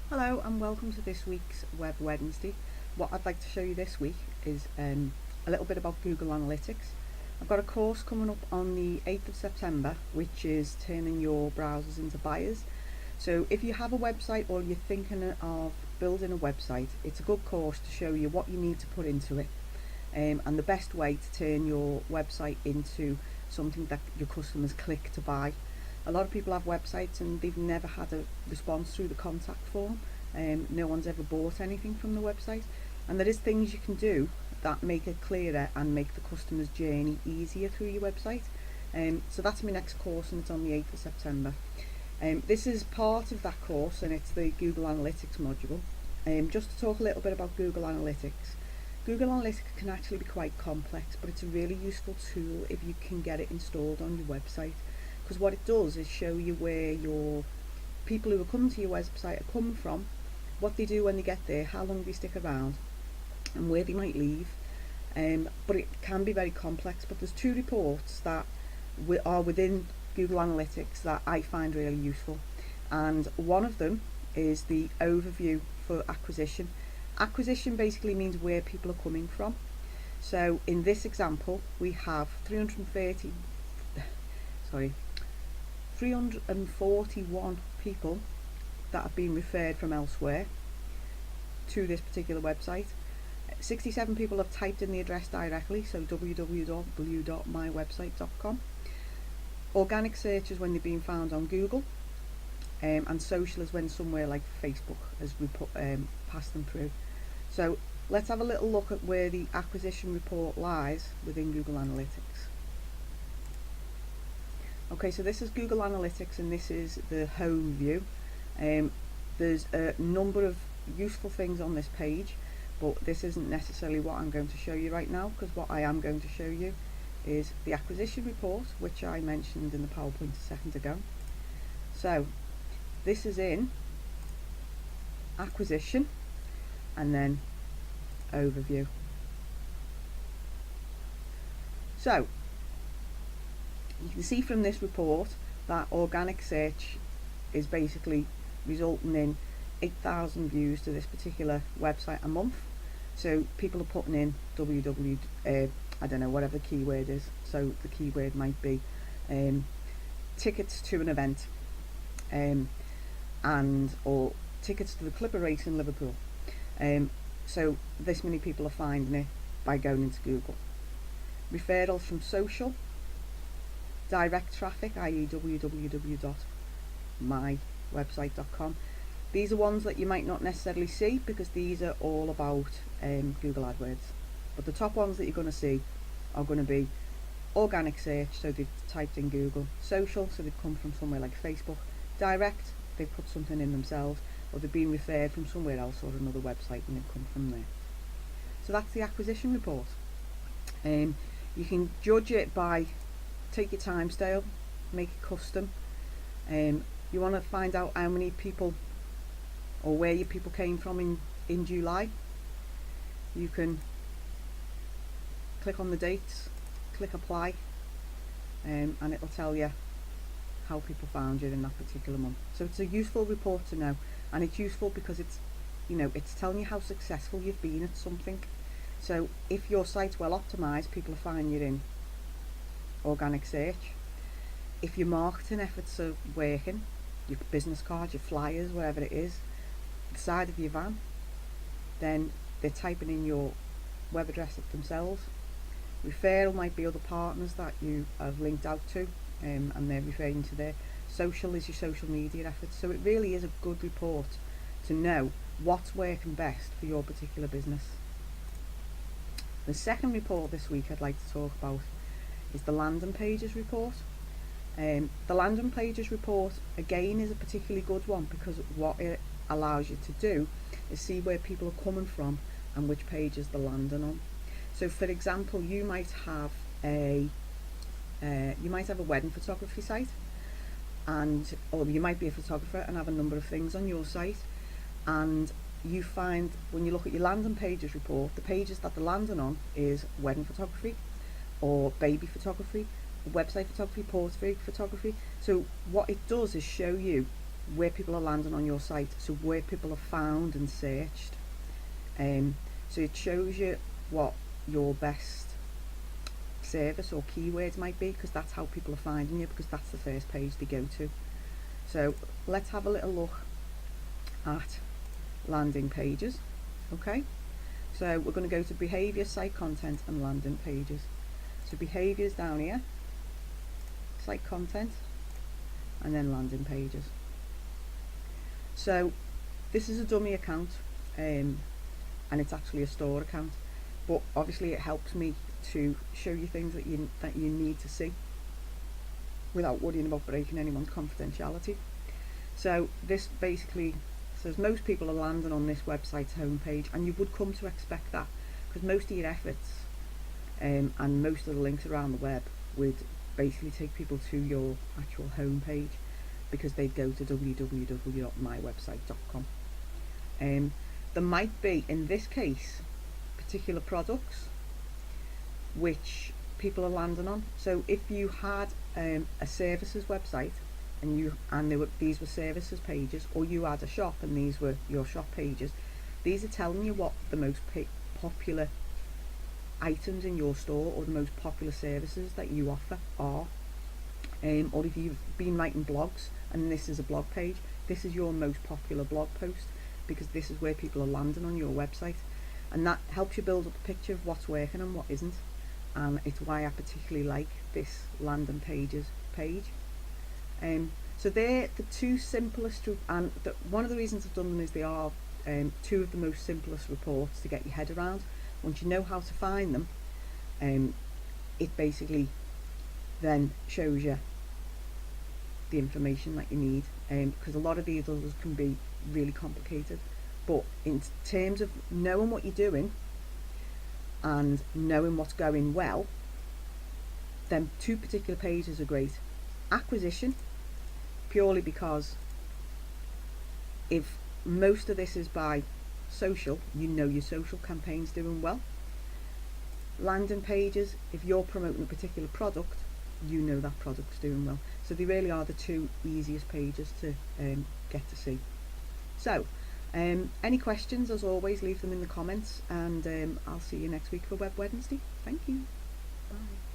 Hello and welcome to this week's Web Wednesday. What I'd like to show you this week is a little bit about Google Analytics. I've got a course coming up on the 8th of September which is turning your browsers into buyers. So if you have a website or you're thinking of building a website, it's a good course to show you what you need to put into it and the best way to turn your website into something that your customers click to buy. A lot of people have websites and they've never had a response through the contact form. No one's ever bought anything from the website, and there is things you can do that make it clearer and make the customer's journey easier through your website. So that's my next course and it's on the 8th of September. This is part of that course and it's the Google Analytics module. Just to talk a little bit about Google Analytics. Google Analytics can actually be quite complex, but it's a really useful tool if you can get it installed on your website, because what it does is show you where your people who are coming to your website are coming from, what they do when they get there, how long they stick around, and where they might leave. But it can be very complex, but there's two reports that are within Google Analytics that I find really useful, and one of them is the overview for acquisition. Acquisition basically means where people are coming from. So in this example we have 341 people that have been referred from elsewhere to this particular website. 67 people have typed in the address directly, so www.mywebsite.com. Organic search is when they've been found on Google, and social is when somewhere like Facebook has passed them through. So let's have a little look at where the acquisition report lies within Google Analytics. Okay, so this is Google Analytics and this is the home view. There's a number of useful things on this page, but this isn't necessarily what I'm going to show you right now, because what I am going to show you is the acquisition report, which I mentioned in the PowerPoint a second ago. So this is in acquisition and then overview. So you can see from this report that organic search is basically resulting in 8,000 views to this particular website a month. So people are putting in www, I don't know, whatever the keyword is. So the keyword might be tickets to an event, or tickets to the Clipper race in Liverpool. So this many people are finding it by going into Google. Referrals from social, direct traffic, i.e. www.mywebsite.com. These are ones that you might not necessarily see because these are all about Google AdWords. But the top ones that you're going to see are going to be organic search, so they've typed in Google; social, so they've come from somewhere like Facebook; direct, they've put something in themselves, or they've been referred from somewhere else or another website and they've come from there. So that's the acquisition report. You can judge it by, take your timescale, make it custom. You want to find out how many people or where your people came from in July. You can click on the dates, click apply, and it'll tell you how people found you in that particular month. So it's a useful report to know, and it's useful because it's telling you how successful you've been at something. So if your site's well optimized, people are finding you in organic search. If your marketing efforts are working, your business cards, your flyers, whatever it is, the side of your van, then they're typing in your web address themselves. Referral might be other partners that you have linked out to, and they're referring to there. Social is your social media efforts. So it really is a good report to know what's working best for your particular business. The second report this week I'd like to talk about is the landing pages report. The landing pages report again is a particularly good one because what it allows you to do is see where people are coming from and which pages they're landing on. So for example, you might have a wedding photography site, or you might be a photographer and have a number of things on your site, and you find when you look at your landing pages report, the pages that they're landing on is wedding photography or baby photography, website photography, portrait photography. So what it does is show you where people are landing on your site, so where people are found and searched. So it shows you what your best service or keywords might be, because that's how people are finding you, because that's the first page they go to. So let's have a little look at landing pages. Okay, so we're going to go to behaviour, site content and landing pages. So behaviours down here, site content, and then landing pages. So this is a dummy account, and it's actually a store account, but obviously it helps me to show you things that you need to see without worrying about breaking anyone's confidentiality. So this basically says most people are landing on this website's homepage, and you would come to expect that, because most of your efforts and most of the links around the web would basically take people to your actual homepage, because they'd go to www.mywebsite.com. There might be, in this case, particular products which people are landing on. So if you had a services website and these were services pages, or you had a shop and these were your shop pages, these are telling you what the most popular items in your store or the most popular services that you offer are. Or if you've been writing blogs and this is a blog page, this is your most popular blog post, because this is where people are landing on your website, and that helps you build up a picture of what's working and what isn't. And it's why I particularly like this landing pages page. So they're the two simplest, and one of the reasons I've done them is they are two of the most simplest reports to get your head around. Once you know how to find them, it basically then shows you the information that you need, because a lot of these others can be really complicated. But in terms of knowing what you're doing and knowing what's going well, then two particular pages are great. Acquisition, purely because if most of this is by social, you know your social campaign's doing well. Landing pages, if you're promoting a particular product, you know that product's doing well. So they really are the two easiest pages to get to see. So any questions, as always, leave them in the comments, and I'll see you next week for Web Wednesday. Thank you. Bye.